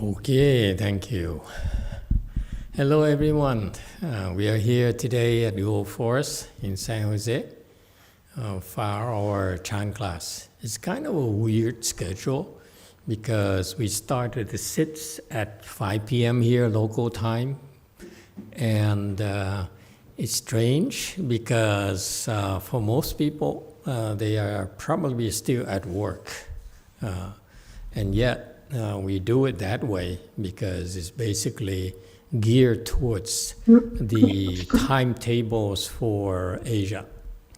Okay, thank you. Hello everyone. We are here today at Gold Forest in San Jose for our Chan class. It's kind of a weird schedule because we started the sits at 5 p.m. here local time, and it's strange because for most people they are probably still at work, and yet we do it that way because it's basically geared towards the timetables for Asia.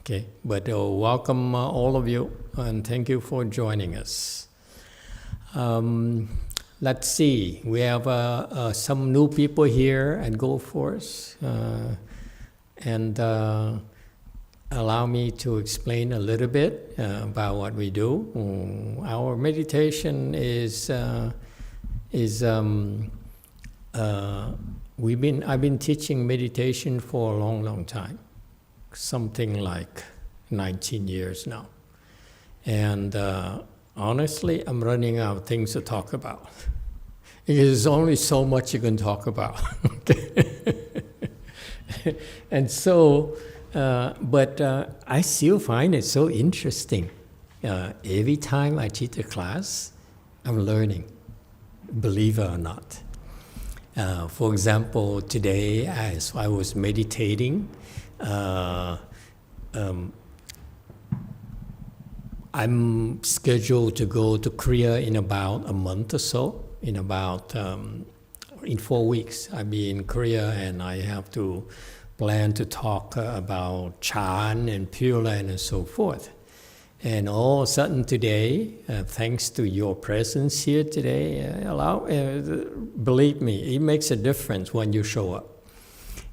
Okay, but welcome all of you and thank you for joining us. Let's see, we have some new people here at Gold Force, and allow me to explain a little bit about what we do. Our meditation I've been teaching meditation for a long time, something like 19 years now. And honestly, I'm running out of things to talk about. There's only so much you can talk about. And so, but I still find it so interesting. Every time I teach a class, I'm learning, believe it or not. For example, today as I was meditating, I'm scheduled to go to Korea in about a month or so. In 4 weeks, I'll be in Korea, and I have to plan to talk about Chan and Pure Land and so forth. And all of a sudden today, thanks to your presence here today, believe me, it makes a difference when you show up.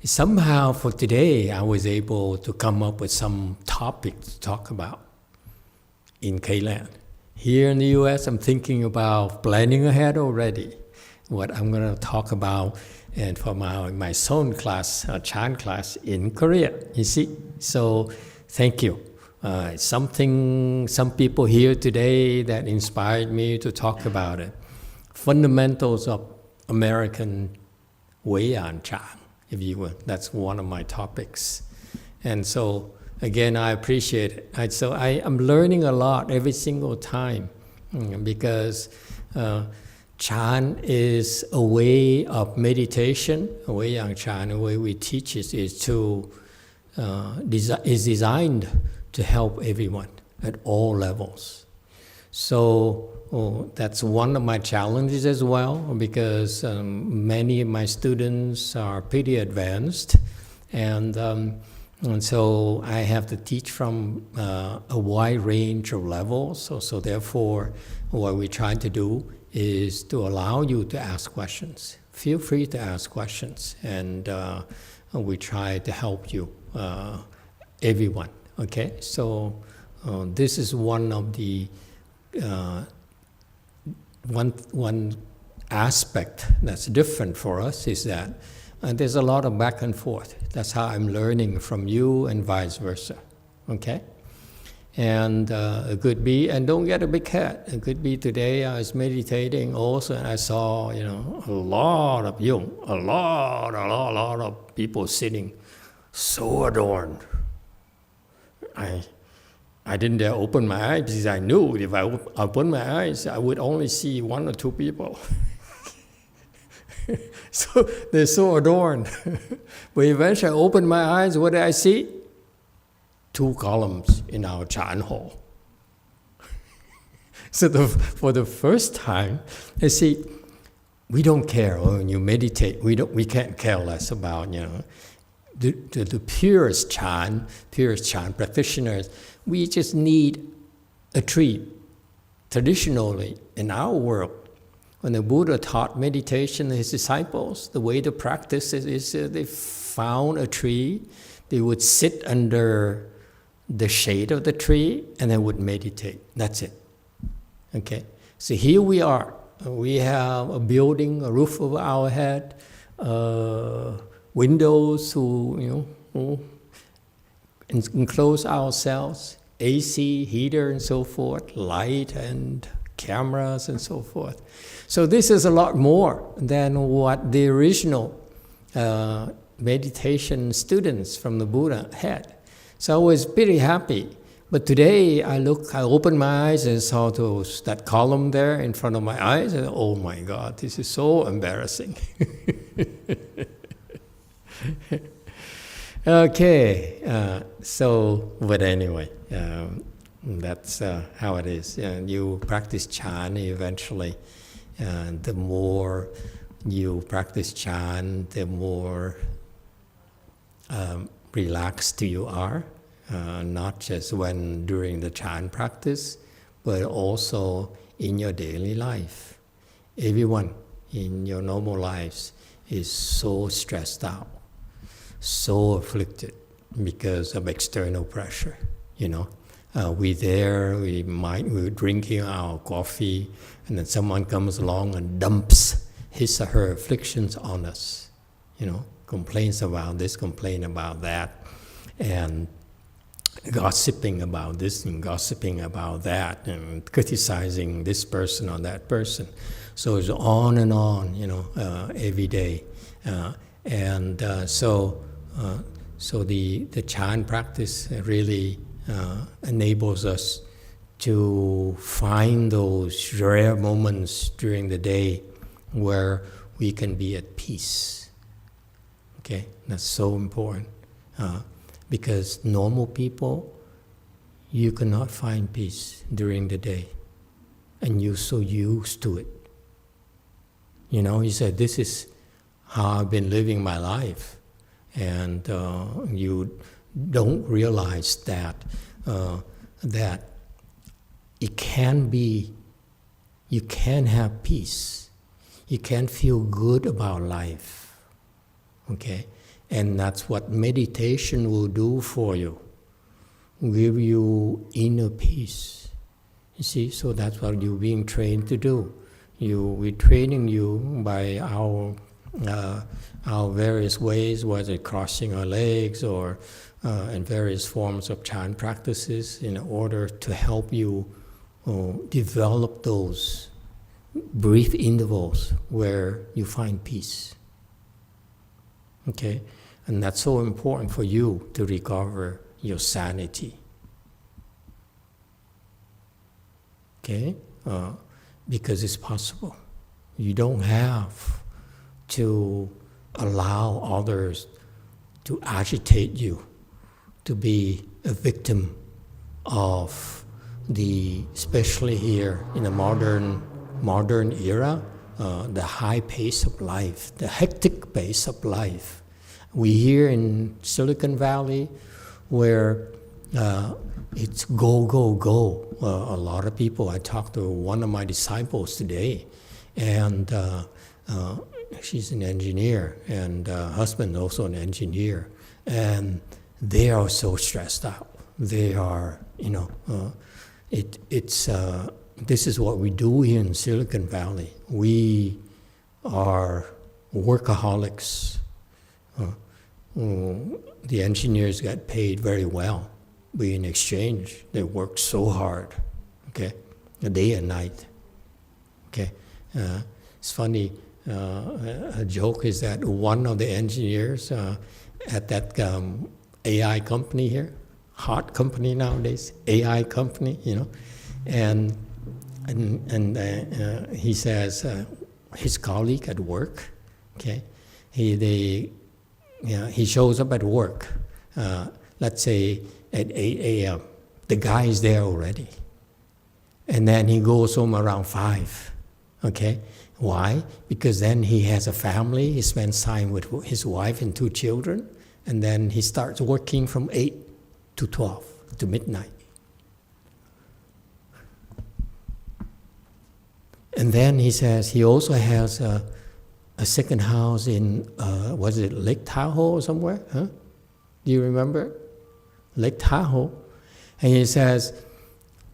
Somehow for today, I was able to come up with some topic to talk about in K-Land. Here in the US, I'm thinking about planning ahead already, what I'm going to talk about, and for my son class, Chan class in Korea, you see. So thank you. Some people here today that inspired me to talk about it. Fundamentals of American way on Chan, if you will. That's one of my topics. And so, again, I appreciate it. I'm learning a lot every single time because Chan is a way of meditation. A way on Chan, the way we teach it is designed to help everyone at all levels. So that's one of my challenges as well, because many of my students are pretty advanced, and so I have to teach from a wide range of levels. So therefore, what we try to do is to allow you to ask questions. Feel free to ask questions, and we try to help you, everyone. Okay, so this is one of the one aspect that's different for us, is that there's a lot of back and forth. That's how I'm learning from you and vice versa. Okay, and it could be, and don't get a big head. It could be today I was meditating also, and I saw a lot of people sitting so adorned. I didn't dare open my eyes because I knew if I opened my eyes, I would only see 1 or 2 people. So they're so adorned. But eventually I opened my eyes, what did I see? 2 columns in our Chan hall. So for the first time, I see, we don't care when you meditate. We can't care less about, the purest Chan practitioners. We just need a tree. Traditionally, in our world, when the Buddha taught meditation to his disciples, the way to practice it is they found a tree, they would sit under the shade of the tree, and they would meditate. That's it. Okay? So here we are. We have a building, a roof over our head, windows to enclose ourselves, AC, heater, and so forth, light, and cameras and so forth. So this is a lot more than what the original meditation students from the Buddha had. So I was pretty happy. But today I opened my eyes and saw that column there in front of my eyes, and oh my God, this is so embarrassing. Okay, but anyway, that's how it is. You practice Chan eventually. The more you practice Chan, the more relaxed you are. Not just during the Chan practice, but also in your daily life. Everyone in your normal lives is so stressed out, so afflicted because of external pressure. We're drinking our coffee, and then someone comes along and dumps his or her afflictions on us. Complains about this, complain about that, and gossiping about this and gossiping about that, and criticizing this person or that person. So it's on and on, every day. So the Chan practice really enables us to find those rare moments during the day where we can be at peace. Okay, that's so important. Because normal people, you cannot find peace during the day. And you're so used to it. He said, this is how I've been living my life. And you don't realize that it can be, you can have peace. You can feel good about life. Okay? And that's what meditation will do for you. Give you inner peace. You see, so that's what you're being trained to do. We're training you by our various ways, whether crossing our legs or in various forms of Chan practices, in order to help you develop those brief intervals where you find peace. Okay? And that's so important for you to recover your sanity. Okay? Because it's possible. You don't have to allow others to agitate you, to be a victim of especially here in the modern era, the high pace of life, the hectic pace of life. We here in Silicon Valley, where it's go, go, go. A lot of people, I talked to one of my disciples today, and she's an engineer, and husband also an engineer, and they are so stressed out. They are, this is what we do here in Silicon Valley. We are workaholics. The engineers get paid very well, but in exchange, they work so hard, okay, day and night, okay. It's funny, a joke is that one of the engineers at that AI company here, hot company nowadays, AI company, and he says his colleague at work, okay, he shows up at work, let's say at 8 a.m. The guy is there already. And then he goes home around 5, okay? Why? Because then he has a family, he spends time with his wife and 2 children, and then he starts working from 8 to 12, to midnight. And then he says he also has a second house in, was it Lake Tahoe or somewhere? Huh? Do you remember? Lake Tahoe. And he says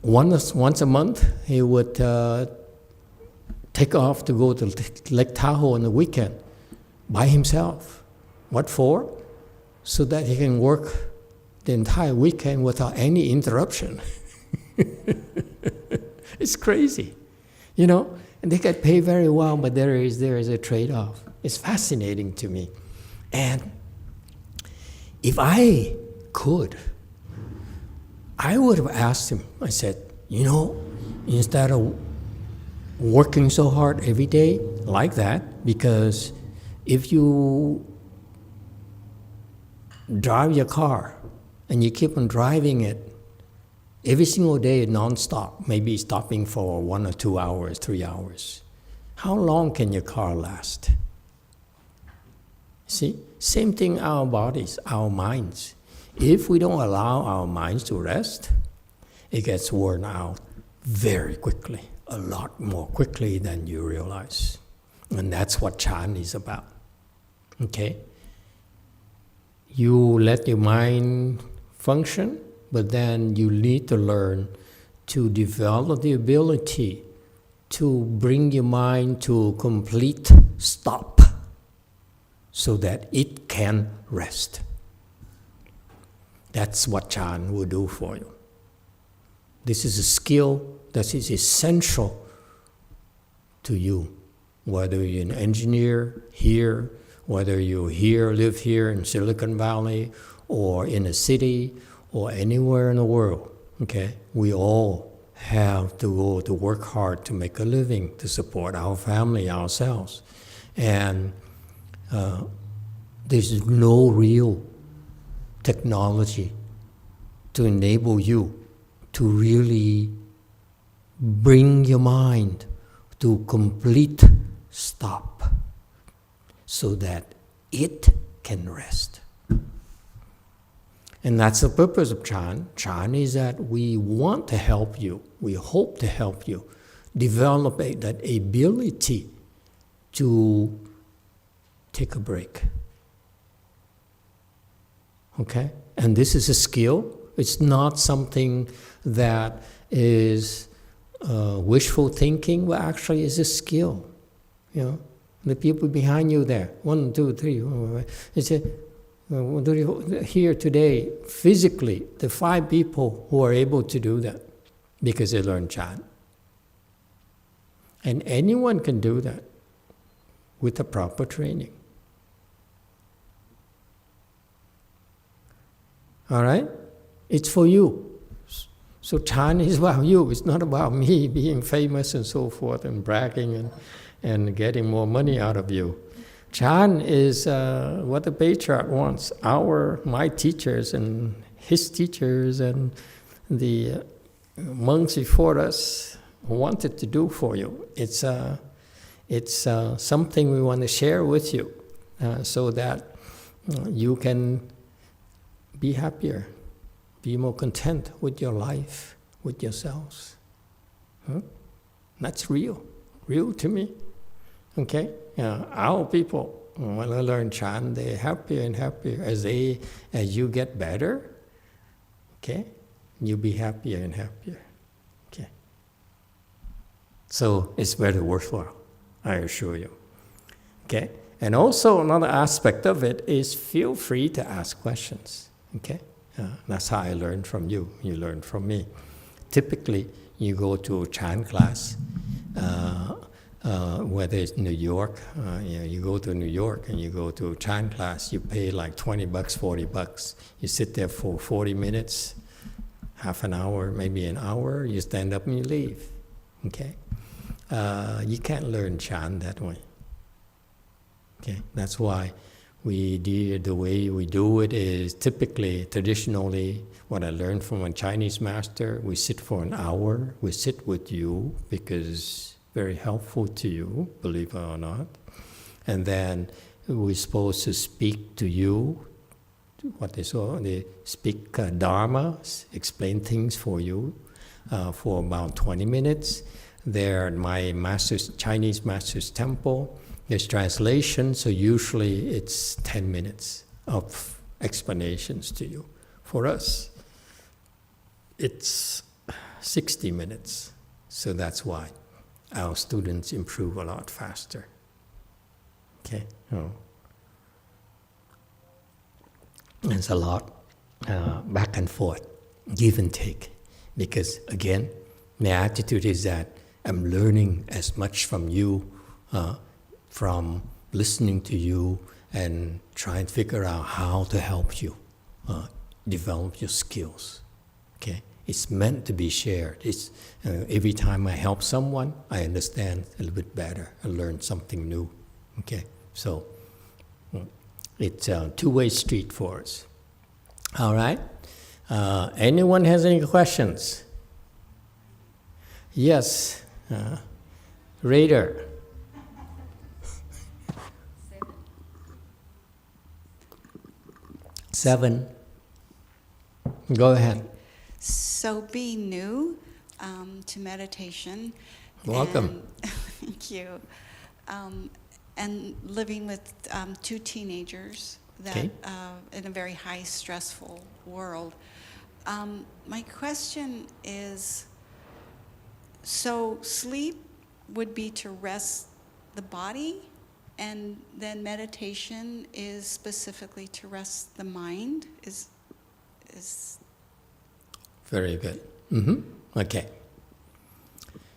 once a month he would take off to go to Lake Tahoe on the weekend by himself. What for? So that he can work the entire weekend without any interruption. It's crazy. You know, and they get paid very well, but there is a trade-off. It's fascinating to me. And if I could, I would have asked him, I said, you know, instead of working so hard every day like that, because if you drive your car and you keep on driving it every single day non-stop, maybe stopping for 1 or 2 hours, 3 hours, how long can your car last? See, same thing our bodies, our minds. If we don't allow our minds to rest, it gets worn out very quickly, a lot more quickly than you realize. And that's what Chan is about. Okay? You let your mind function, but then you need to learn to develop the ability to bring your mind to a complete stop so that it can rest. That's what Chan will do for you. This is a skill that is essential to you, whether you're an engineer here, whether you live here in Silicon Valley, or in a city, or anywhere in the world. Okay, we all have to go to work hard to make a living, to support our family, ourselves, and there's no real technology to enable you to really bring your mind to complete stop so that it can rest. And that's the purpose of Chan. Chan is that we want to help you, we hope to help you develop that ability to take a break. Okay? And this is a skill. It's not something that is wishful thinking, but actually is a skill. You know, the people behind you there, 1, 2, 3, it's here today, physically, the 5 people who are able to do that because they learn Chan. And anyone can do that with the proper training. All right? It's for you. So Chan is about you. It's not about me being famous and so forth and bragging and getting more money out of you. Chan is what the patriarch wants. My teachers and his teachers and the monks before us wanted to do for you. It's something we want to share with you so that you can be happier, be more content with your life, with yourselves. Huh? That's real to me. Okay? Our people, when they learn Chan, they're happier and happier. As you get better, okay, you'll be happier and happier. Okay. So it's very worthwhile, I assure you. Okay? And also another aspect of it is feel free to ask questions. Okay? That's how I learned from you. You learn from me. Typically, you go to a Chan class, whether it's New York, you go to New York and you go to a Chan class, you pay like $20, $40. You sit there for 40 minutes, half an hour, maybe an hour, you stand up and you leave. Okay? You can't learn Chan that way. Okay? That's why the way we do it is typically, traditionally, what I learned from a Chinese master, we sit for an hour, we sit with you because it's very helpful to you, believe it or not. And then we're supposed to speak to you, they speak Dharma, explain things for you for about 20 minutes. There at my Chinese master's temple, there's translation, so usually it's 10 minutes of explanations to you. For us, it's 60 minutes, so that's why our students improve a lot faster. Okay? It's a lot back and forth, give and take, because again, my attitude is that I'm learning as much from you, from listening to you and trying to figure out how to help you develop your skills. Okay, it's meant to be shared. It's every time I help someone, I understand a little bit better. I learn something new. Okay, so it's a two-way street for us. All right. Anyone has any questions? Yes, Raider. 7. Go ahead. So being new to meditation. Welcome. Thank you. And living with 2 teenagers that in a very high stressful world. My question is, so sleep would be to rest the body, and then meditation is specifically to rest the mind? Is Very good. Okay.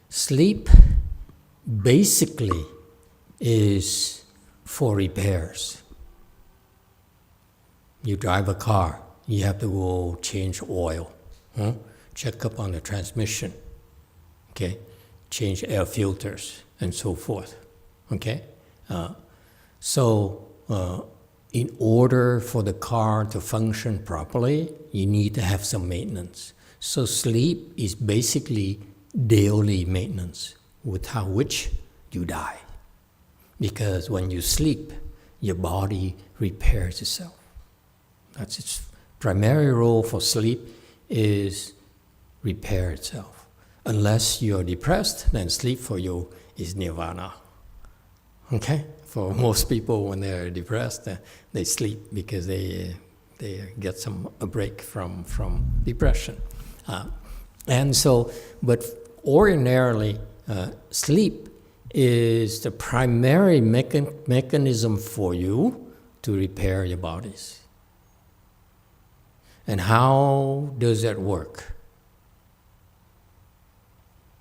Sleep basically is for repairs. You drive a car, you have to go change oil, check up on the transmission, okay, change air filters, and so forth. Okay, so in order for the car to function properly, you need to have some maintenance. So sleep is basically daily maintenance, without which you die. Because when you sleep, your body repairs itself. That's its primary role for sleep, is repair itself. Unless you're depressed, then sleep for you is nirvana. Okay? For most people, when they're depressed, they sleep because they get a break from depression. And so, but ordinarily, sleep is the primary mechanism for you to repair your bodies. And how does that work?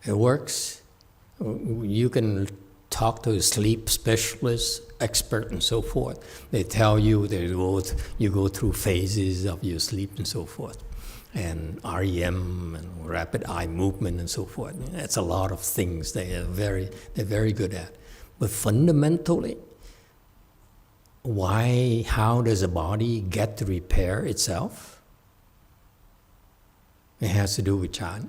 It works. You can talk to a sleep specialist, expert, and so forth. They tell you you go through phases of your sleep and so forth, and REM and rapid eye movement and so forth. That's a lot of things they're very good at. But fundamentally, how does the body get to repair itself? It has to do with Chan.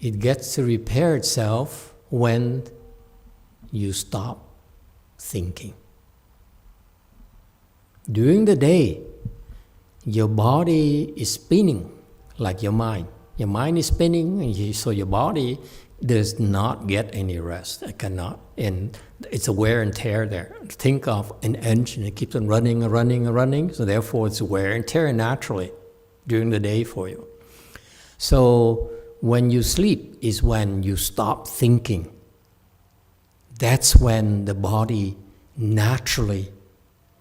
It gets to repair itself when you stop thinking. During the day, your body is spinning like your mind. Your mind is spinning, so your body does not get any rest. It cannot, and it's a wear and tear there. Think of an engine that keeps on running and running and running, so therefore it's wear and tear naturally during the day for you. So when you sleep is when you stop thinking. That's when the body naturally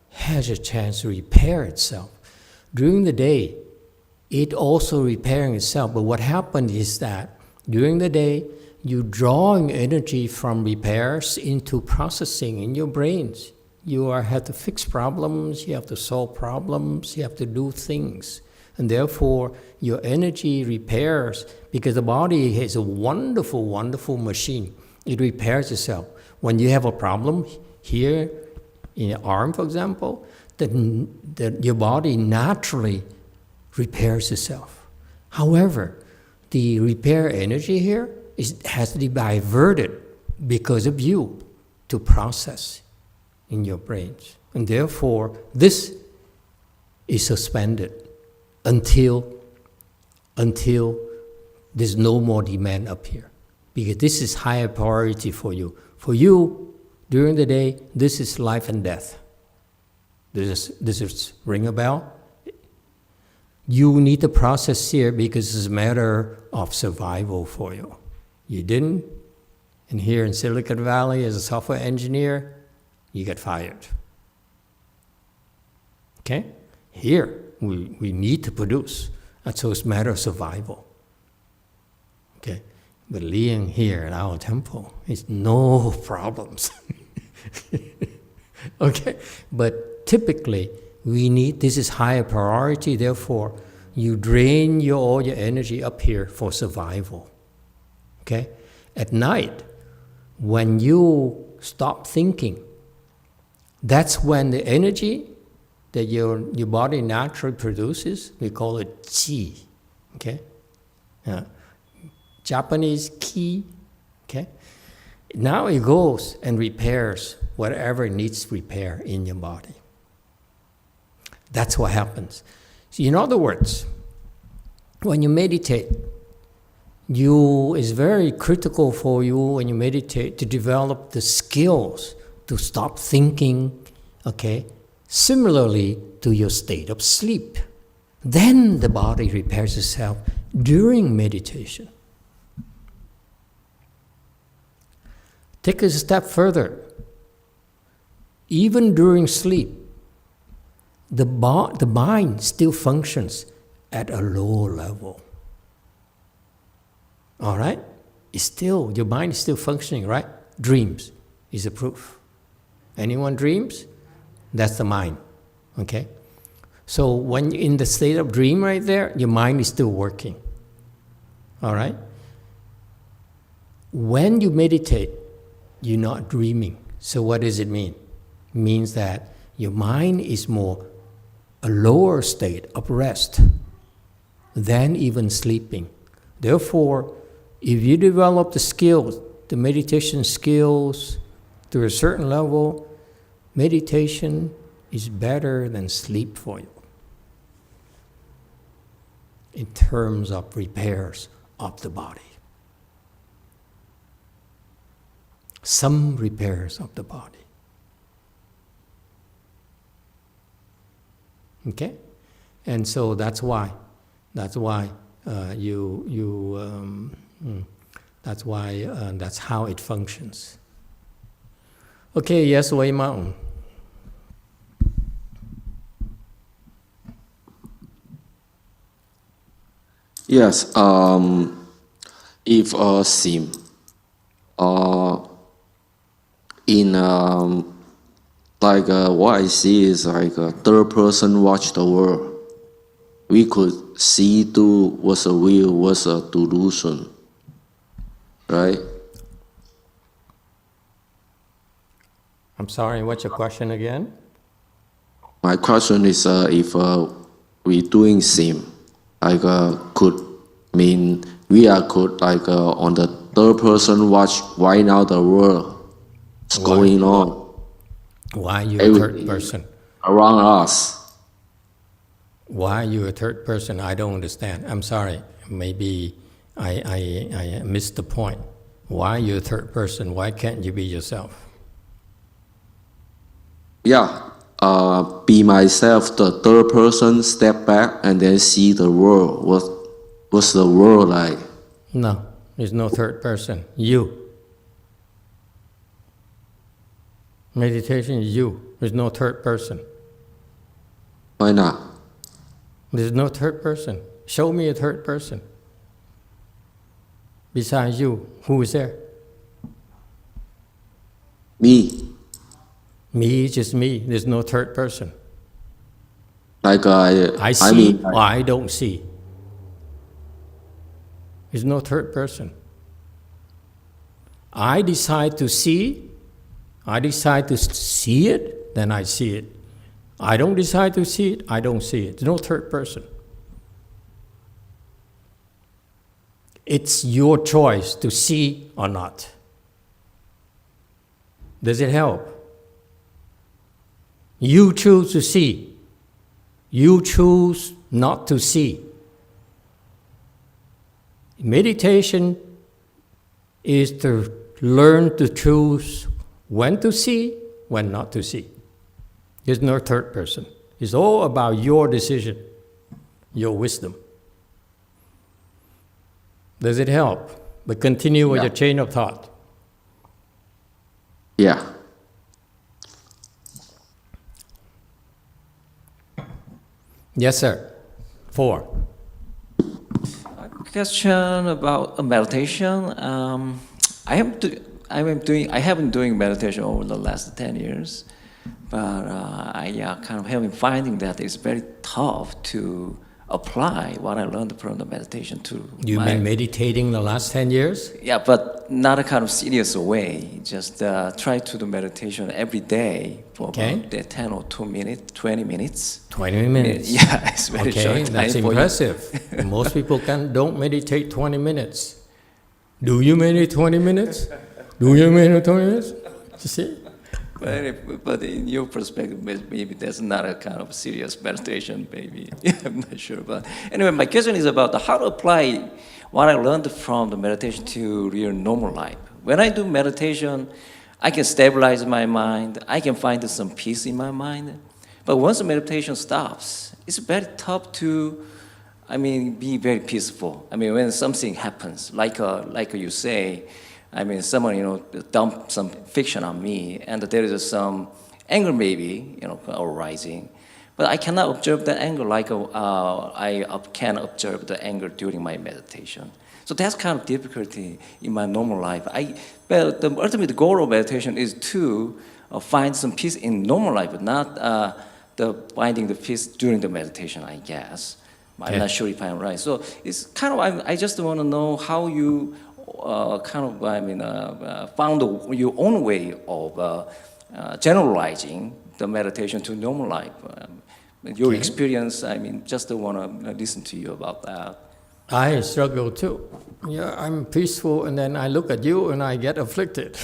has a chance to repair itself. During the day, it also repairing itself, but what happened is that during the day, you're drawing energy from repairs into processing in your brains. You have to fix problems, you have to solve problems, you have to do things. And therefore, your energy repairs, because the body is a wonderful, wonderful machine. It repairs itself. When you have a problem here in your arm, for example, then your body naturally repairs itself. However, the repair energy here has to be diverted because of you to process in your brains. And therefore, this is suspended until there's no more demand up here. Because this is higher priority for you. For you, during the day, this is life and death. This is ring a bell? You need to process here because it's a matter of survival for you. You didn't, and here in Silicon Valley as a software engineer, you get fired. Okay? Here, we need to produce, and so it's a matter of survival. Okay, but living here at our temple is no problems. Okay, but typically we need, this is higher priority, therefore you drain all your energy up here for survival. Okay, at night, when you stop thinking, that's when the energy that your body naturally produces, we call it qi. Okay, Japanese ki. Okay, now it goes and repairs whatever needs repair in your body. That's what happens. So in other words, when you meditate, it's very critical for you when you meditate to develop the skills to stop thinking, okay, similarly to your state of sleep. Then the body repairs itself during meditation. Take it a step further. Even during sleep, the mind still functions at a lower level. All right? Your mind is still functioning, right? Dreams is a proof. Anyone dreams? That's the mind. Okay? So when you're in the state of dream right there, your mind is still working. All right? When you meditate, you're not dreaming. So what does it mean? It means that your mind is more a lower state of rest than even sleeping. Therefore, if you develop the skills, the meditation skills to a certain level, meditation is better than sleep for you in terms of repairs of the body. Some repairs of the body. Okay, and so that's how it functions. Okay, yes, Wei Mao. Yes, if a sim in what I see is like a third person watch the world. We could see through what's a real, what's a delusion, right? I'm sorry, what's your question again? My question is if we doing sim, could mean we could on the third person watch right now the world is going on. Why are you a third person? Around us. Why are you a third person? I don't understand. I'm sorry. Maybe I missed the point. Why are you a third person? Why can't you be yourself? Yeah. Be myself, the third person, step back and then see the world. What's the world like? No, there's no third person. You. Meditation is you. There's no third person. Why not? There's no third person. Show me a third person. Besides you, who is there? Me. Me, just me. There's no third person. I see or I don't see. There's no third person. I decide to see it, then I see it. I don't decide to see it, I don't see it. There's no third person. It's your choice to see or not. Does it help? You choose to see. You choose not to see. Meditation is to learn to choose when to see, when not to see. There's no third person. It's all about your decision, your wisdom. Does it help? But continue with your chain of thought. Yeah. Yes, sir. 4. question about meditation. I haven't been doing meditation over the last 10 years, but I kind of have been finding that it's very tough to apply what I learned from the meditation to. You've been meditating the last 10 years? Yeah, but not a kind of serious way. Just try to do meditation every day for about 10 or 2 minutes, 20 minutes. 20 minutes? Yeah, it's very short time. That's impressive. Most people don't meditate 20 minutes. Do you meditate 20 minutes? Do you meditate 20 minutes? You see? But in your perspective, maybe that's not a kind of serious meditation, maybe. I'm not sure. But anyway, my question is about how to apply what I learned from the meditation to real normal life. When I do meditation, I can stabilize my mind. I can find some peace in my mind. But once the meditation stops, it's very tough to, be very peaceful. When something happens, like you say, someone, dump some fiction on me, and there is some anger maybe, arising. But I cannot observe that anger like I can observe the anger during my meditation. So that's kind of difficulty in my normal life. But the ultimate goal of meditation is to find some peace in normal life, but not finding the peace during the meditation, I guess. I'm not sure if I'm right. So it's kind of, I just want to know how you found your own way of generalizing the meditation to normal life. Your experience, just want to listen to you about that. I struggle too. Yeah, I'm peaceful, and then I look at you and I get afflicted.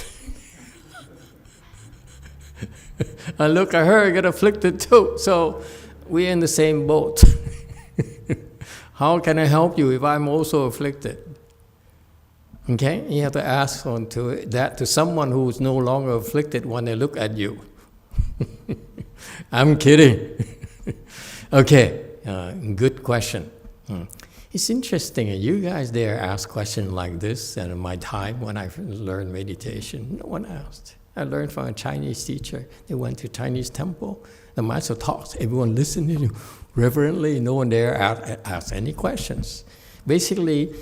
I look at her, I get afflicted too. So we're in the same boat. How can I help you if I'm also afflicted? Okay, you have to ask that to someone who's no longer afflicted when they look at you. I'm kidding. Okay, good question. It's interesting, you guys there ask questions like this, and in my time when I learned meditation, no one asked. I learned from a Chinese teacher. They went to Chinese temple. The master talked. Everyone listened reverently. No one there asked any questions. Basically,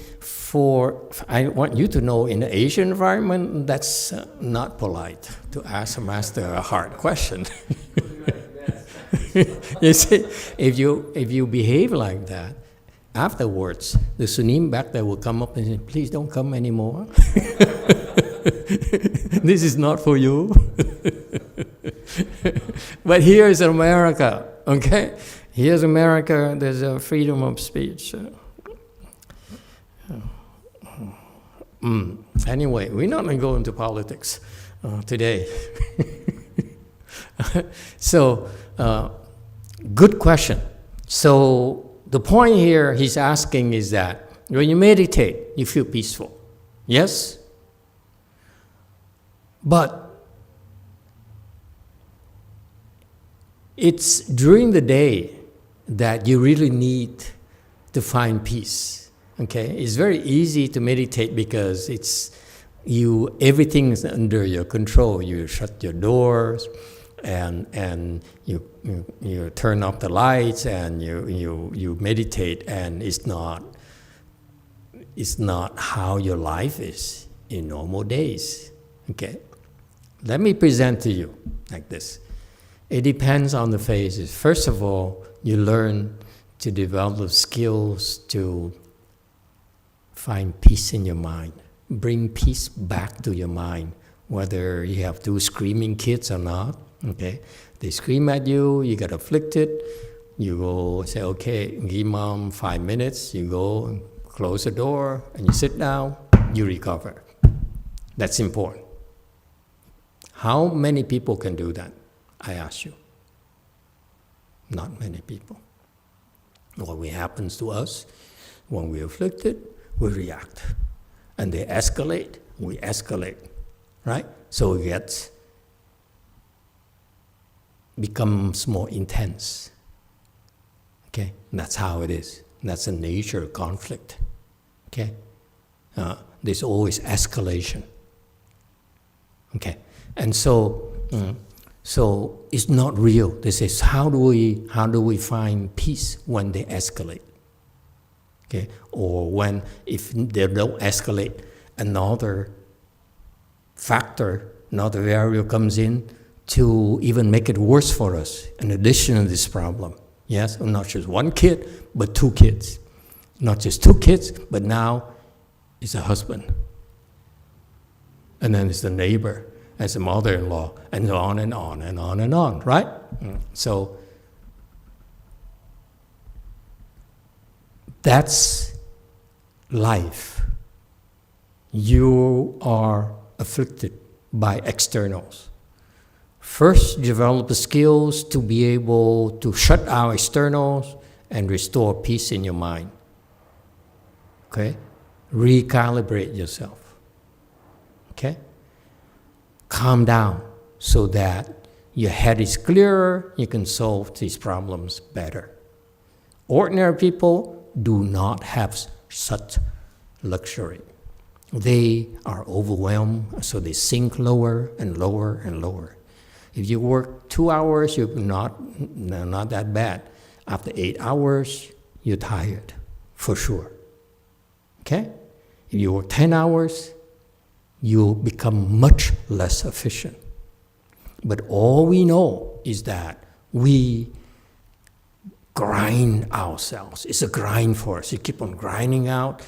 I want you to know, in the Asian environment, that's not polite to ask a master a hard question. You see, if you behave like that, afterwards, the sunim back there will come up and say, please don't come anymore. This is not for you. But here is America, okay? Here's America, there's a freedom of speech. Anyway, we're not going to go into politics today. So, good question. So, the point here he's asking is that when you meditate, you feel peaceful. Yes? But it's during the day that you really need to find peace. Okay? It's very easy to meditate because everything is under your control. You shut your doors and you turn off the lights and you meditate, and it's not how your life is in normal days. Okay? Let me present to you like this. It depends on the phases. First of all, you learn to develop skills to find peace in your mind. Bring peace back to your mind, whether you have two screaming kids or not. Okay, they scream at you, you get afflicted, you go say, okay, give mom 5 minutes, you go close the door and you sit down, you recover. That's important. How many people can do that? I ask you. Not many people. What happens to us, when we're afflicted, we react. And they escalate, we escalate. Right? So it becomes more intense. Okay? That's how it is. That's the nature of conflict. Okay? There's always escalation. Okay? And so it's not real. They say, how do we find peace when they escalate? Okay, or when if they don't escalate, another factor, another variable comes in to even make it worse for us. In addition to this problem, yes, not just one kid, but 2 kids, not just 2 kids, but now it's a husband, and then it's the neighbor, as a mother-in-law, and on and on and on and on, right? So that's life. You are afflicted by externals. First, develop the skills to be able to shut out externals and restore peace in your mind. Okay? Recalibrate yourself. Okay? Calm down so that your head is clearer, you can solve these problems better. Ordinary people do not have such luxury. They are overwhelmed, so they sink lower and lower and lower. If you work 2 hours, you're not that bad. After 8 hours, you're tired, for sure. Okay? If you work 10 hours, you become much less efficient. But all we know is that we grind ourselves. It's a grind for us. You keep on grinding out,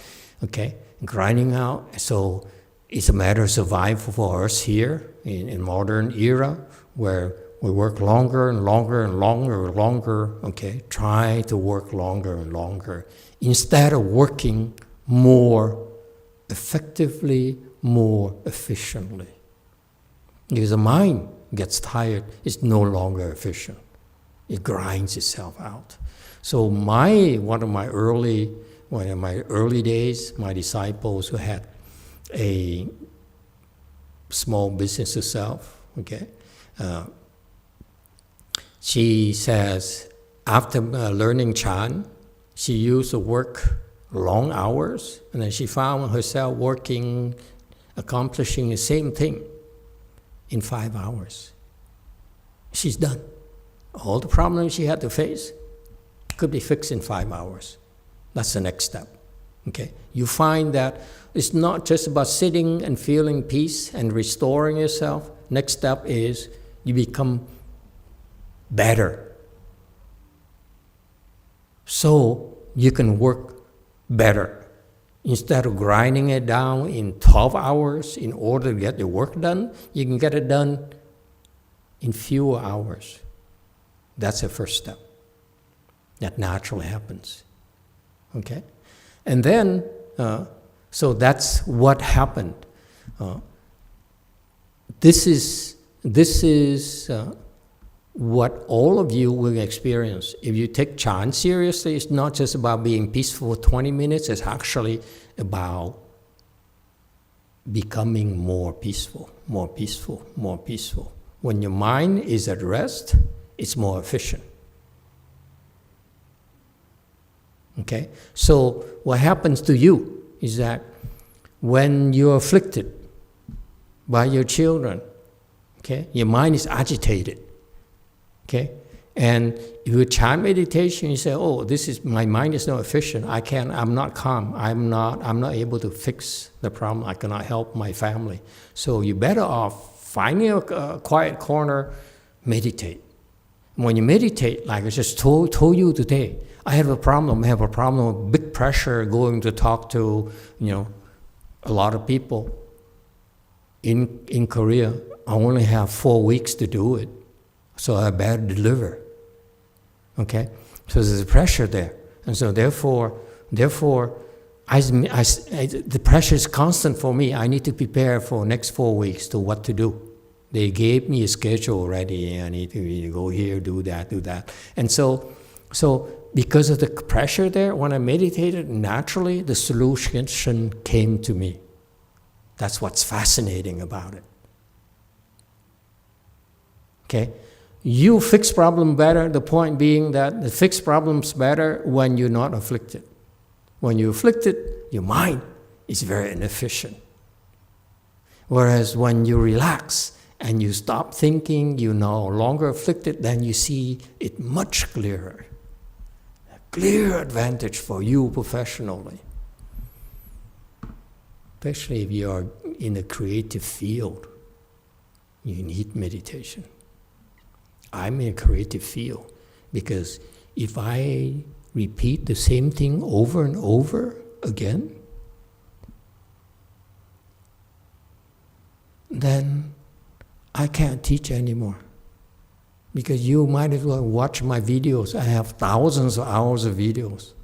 okay? Grinding out. So it's a matter of survival for us here in modern era, where we work longer and longer and longer and longer, okay? Try to work longer and longer instead of working more effectively, more efficiently. Because the mind gets tired, it's no longer efficient. It grinds itself out. So one of my early days, my disciples who had a small business herself, okay, she says after learning Chan, she used to work long hours, and then she found herself accomplishing the same thing in 5 hours. She's done. All the problems she had to face could be fixed in 5 hours. That's the next step. Okay? You find that it's not just about sitting and feeling peace and restoring yourself. Next step is you become better. So you can work better. Instead of grinding it down in 12 hours in order to get the work done, you can get it done in fewer hours. That's the first step. That naturally happens. Okay? And then, so that's what happened. This is what all of you will experience. If you take Chan seriously, it's not just about being peaceful for 20 minutes, it's actually about becoming more peaceful, more peaceful, more peaceful. When your mind is at rest, it's more efficient. Okay? So what happens to you is that when you're afflicted by your children, okay, your mind is agitated. Okay? And if you chant meditation, you say, oh, my mind is not efficient. I'm not calm. I'm not able to fix the problem. I cannot help my family. So you're better off finding a quiet corner, meditate. When you meditate, like I just told you today, I have a problem. I have a problem with big pressure going to talk to, a lot of people. In Korea, I only have 4 weeks to do it. So I better deliver. Okay? So there's a pressure there. And so therefore, the pressure is constant for me. I need to prepare for next 4 weeks to what to do. They gave me a schedule already. I need to go here, do that. And so because of the pressure there, when I meditated, naturally the solution came to me. That's what's fascinating about it. Okay? You fix problem better, the point being that the fix problems better when you're not afflicted. When you're afflicted, your mind is very inefficient. Whereas when you relax and you stop thinking, you're no longer afflicted, then you see it much clearer. clear advantage for you professionally. Especially if you are in a creative field, you need meditation. I'm in a creative field because if I repeat the same thing over and over again, then I can't teach anymore. Because you might as well watch my videos. I have thousands of hours of videos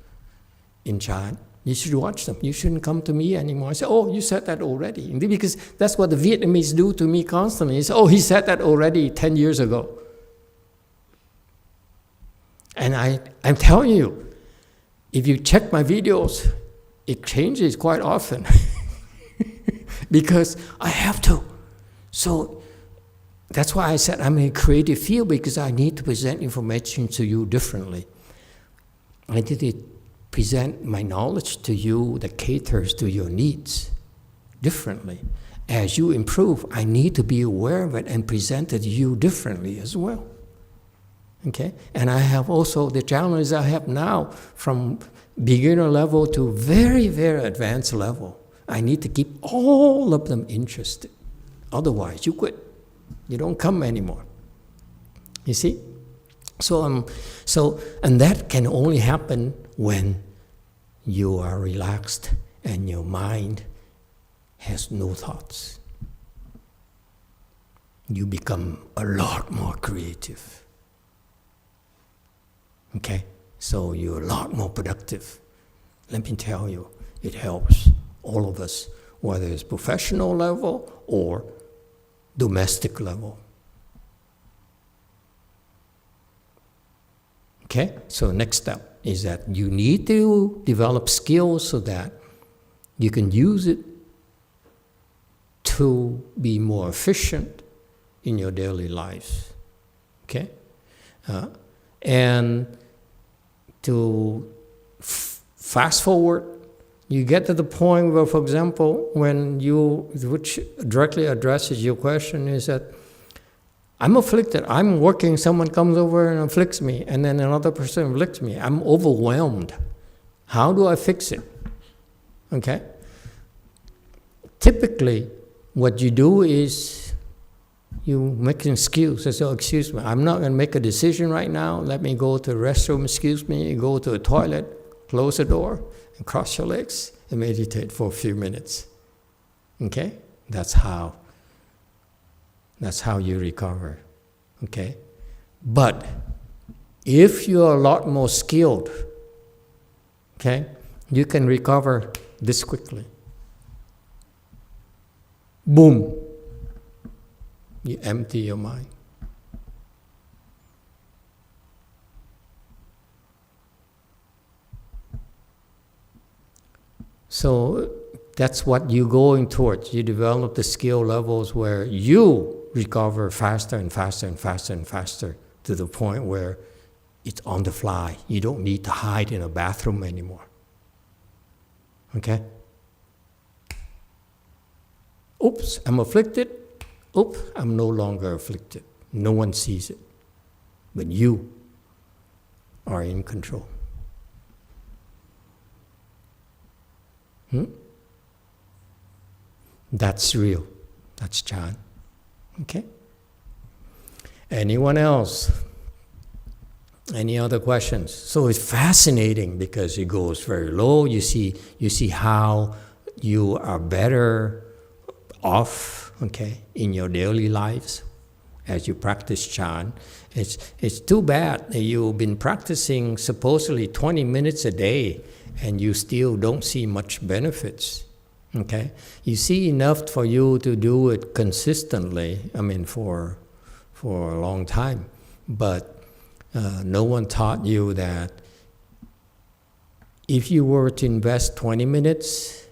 in China. You should watch them. You shouldn't come to me anymore. I say, oh, you said that already. Because that's what the Vietnamese do to me constantly. They say, oh, he said that already 10 years ago. And I'm telling you, if you check my videos, it changes quite often. Because I have to. So that's why I said I'm in a creative field, because I need to present information to you differently. I need to present my knowledge to you that caters to your needs differently. As you improve, I need to be aware of it and present it to you differently as well. Okay? And I have also the challenges I have now from beginner level to very, very advanced level. I need to keep all of them interested. Otherwise, you quit. You don't come anymore. You see? And that can only happen when you are relaxed and your mind has no thoughts. You become a lot more creative. Okay? So you're a lot more productive. Let me tell you, it helps all of us, whether it's professional level or domestic level. Okay? So next step is that you need to develop skills so that you can use it to be more efficient in your daily lives. Okay? And to fast forward, you get to the point where, for example, which directly addresses your question, is that I'm afflicted. I'm working, someone comes over and afflicts me, and then another person afflicts me. I'm overwhelmed. How do I fix it? Okay? Typically, what you do is you make an excuse. I say, oh, excuse me, I'm not going to make a decision right now. Let me go to the restroom, excuse me, go to the toilet, close the door, and cross your legs and meditate for a few minutes. Okay? That's how you recover. Okay? But if you're a lot more skilled, okay, you can recover this quickly. Boom. You empty your mind. So that's what you're going towards. You develop the skill levels where you recover faster and faster and faster and faster to the point where it's on the fly. You don't need to hide in a bathroom anymore. Okay? Oops, I'm afflicted. Oops, I'm no longer afflicted. No one sees it. But you are in control. That's real. That's Chan. Okay? Anyone else? Any other questions? So it's fascinating because it goes very low. You see how you are better off, okay, in your daily lives as you practice Chan. It's too bad that you've been practicing supposedly 20 minutes a day and you still don't see much benefits. Okay? You see enough for you to do it consistently, for a long time. But no one taught you that if you were to invest 20 minutes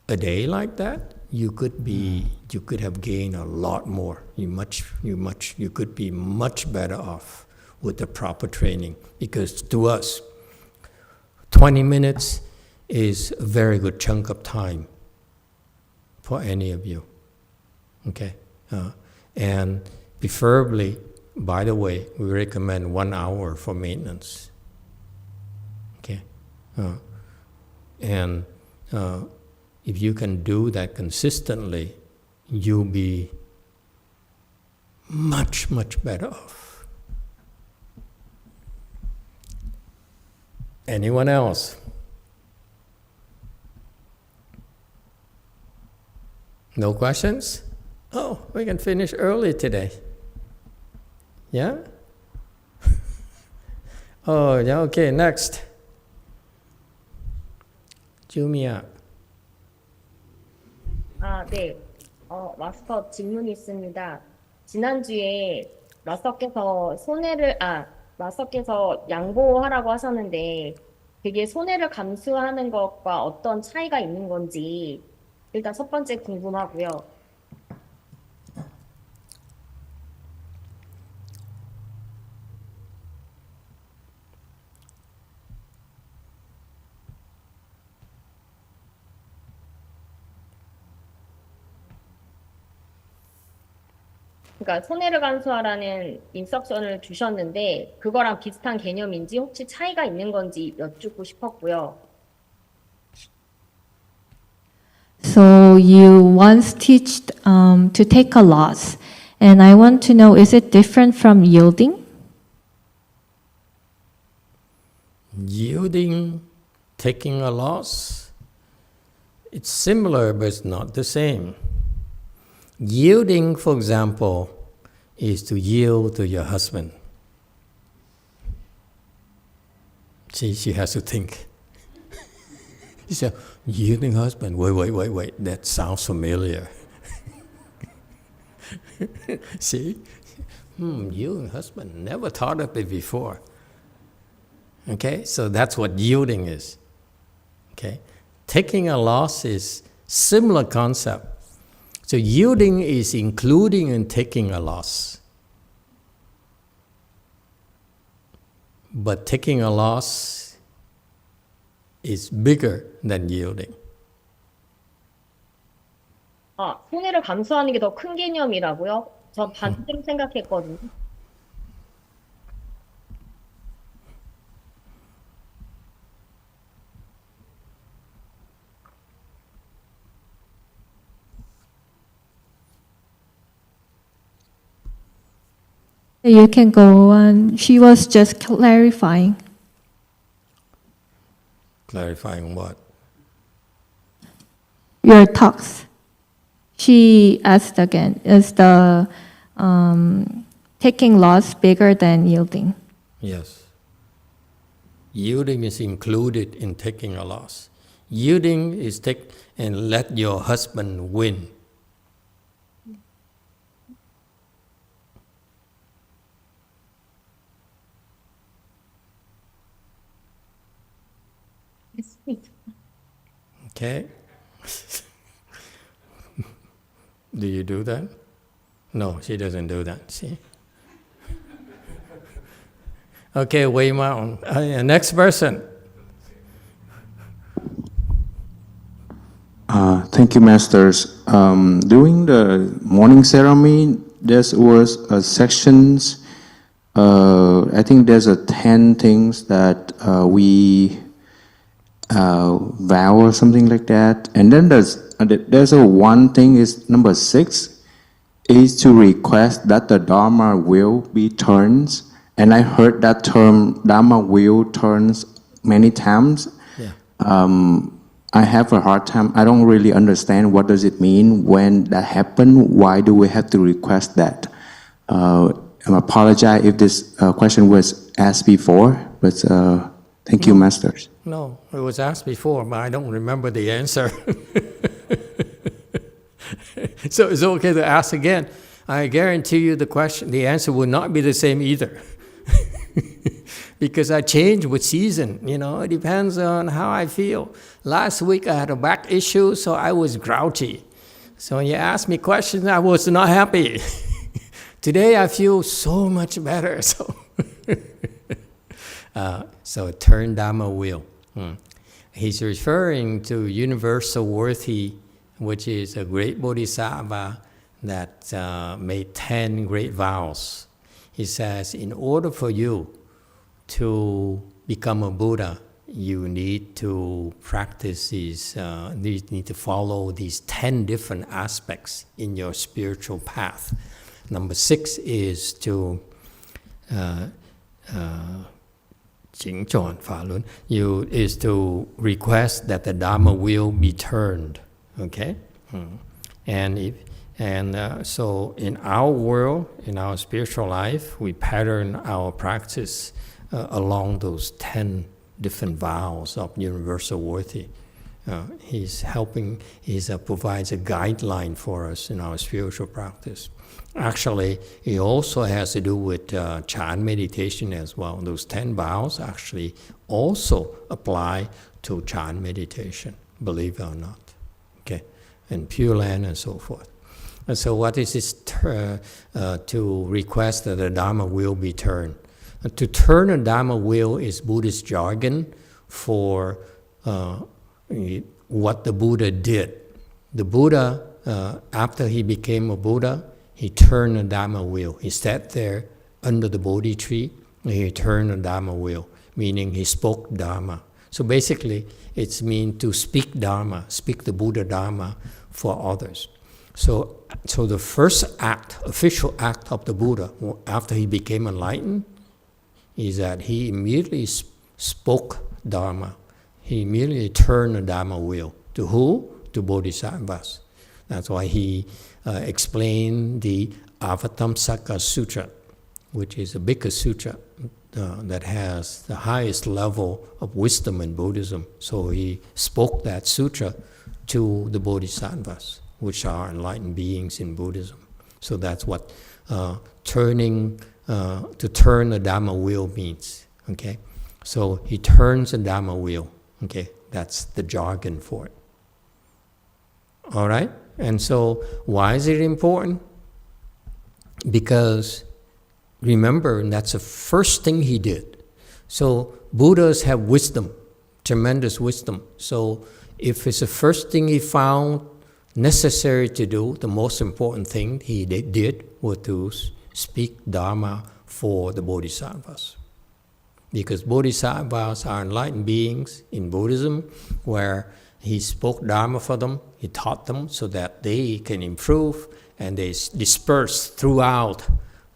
a day like that, you could have gained a lot more. You could be much better off with the proper training. Because to us, 20 minutes is a very good chunk of time for any of you. Okay? And preferably, by the way, we recommend 1 hour for maintenance. And if you can do that consistently, you'll be much, much better off. Anyone else? No questions? Oh, we can finish early today. Yeah? Oh, yeah, okay, next. Jumia. 네. 마스터 질문이 있습니다. 지난주에 마스터께서 양보하라고 하셨는데, 그게 손해를 감수하는 것과 어떤 차이가 있는 건지, 일단 첫 번째 궁금하고요. 그러니까 손해를 감수하라는 인스트럭션을 주셨는데 그거랑 비슷한 개념인지 혹시 차이가 있는 건지 여쭙고 싶었고요. So you once teach to take a loss, and I want to know, is it different from yielding? Yielding, taking a loss, it's similar but it's not the same. Yielding, for example, is to yield to your husband. See, she has to think. She said, yielding husband, wait, that sounds familiar. See? Yielding husband, never thought of it before. Okay, so that's what yielding is. Okay, taking a loss is similar concept. So yielding is including and taking a loss. But taking a loss is bigger than yielding. 손해를 감수하는 게 더 큰 개념이라고요? 저 반대로 생각했거든요. You can go on. She was just clarifying. Clarifying what? Your talks. She asked again, is the taking loss bigger than yielding? Yes. Yielding is included in taking a loss. Yielding is take and let your husband win. Okay? Do you do that? No, she doesn't do that, see? Okay, Wei Mao. Next person. Thank you, Masters. During the morning ceremony, there was a sections. I think there's 10 things that we vow or something like that. And then there's a one thing is number 6 is to request that the Dharma will be turns. And I heard that term Dharma will turns many times. Yeah. I have a hard time. I don't really understand what does it mean when that happened. Why do we have to request that? I apologize if this question was asked before, but thank you, Masters. No, it was asked before, but I don't remember the answer. So it's okay to ask again. I guarantee you the answer will not be the same either. Because I change with season, it depends on how I feel. Last week I had a back issue, so I was grouchy. So when you ask me questions, I was not happy. Today I feel so much better. So turn Dharma wheel. He's referring to universal worthy, which is a great bodhisattva that made 10 great vows. He says, in order for you to become a Buddha, you need to practice these, need to follow these 10 different aspects in your spiritual path. Number 6 is to is to request that the Dharma will be turned. Okay, so in our world, in our spiritual life, we pattern our practice along those 10 different vows of universal worthy. He's helping, he provides a guideline for us in our spiritual practice. Actually, it also has to do with Chan meditation as well. Those 10 vows actually also apply to Chan meditation, believe it or not. Okay, and Pure Land and so forth. And so what is this to request that the Dharma will be turned? To turn a Dharma wheel is Buddhist jargon for what the Buddha did. The Buddha, after he became a Buddha, he turned a Dharma wheel. He sat there under the Bodhi tree, and he turned a Dharma wheel, meaning he spoke Dharma. So basically, it's mean to speak Dharma, speak the Buddha Dharma for others. So the first act, official act of the Buddha, after he became enlightened, is that he immediately spoke Dharma. He immediately turned the Dharma wheel. To who? To Bodhisattvas. That's why he explained the Avatamsaka Sutra, which is a bigger sutra that has the highest level of wisdom in Buddhism. So he spoke that sutra to the Bodhisattvas, which are enlightened beings in Buddhism. So that's what to turn the Dharma wheel means. Okay, so he turns the Dharma wheel. Okay, that's the jargon for it. All right, and so why is it important? Because remember, that's the first thing he did. So Buddhas have wisdom, tremendous wisdom. So if it's the first thing he found necessary to do, the most important thing he did was to speak Dharma for the Bodhisattvas. Because Bodhisattvas are enlightened beings in Buddhism, where he spoke Dharma for them, he taught them so that they can improve, and they disperse throughout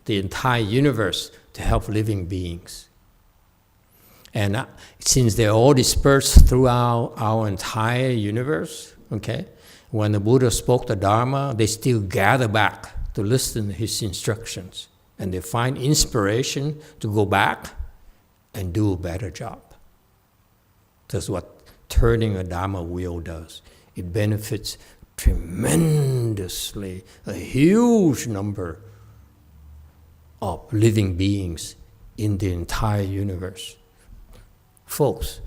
the entire universe to help living beings. And since they're all dispersed throughout our entire universe, okay, when the Buddha spoke the Dharma, they still gather back to listen to his instructions. And they find inspiration to go back and do a better job. That's what turning a Dharma wheel does. It benefits tremendously a huge number of living beings in the entire universe. Folks,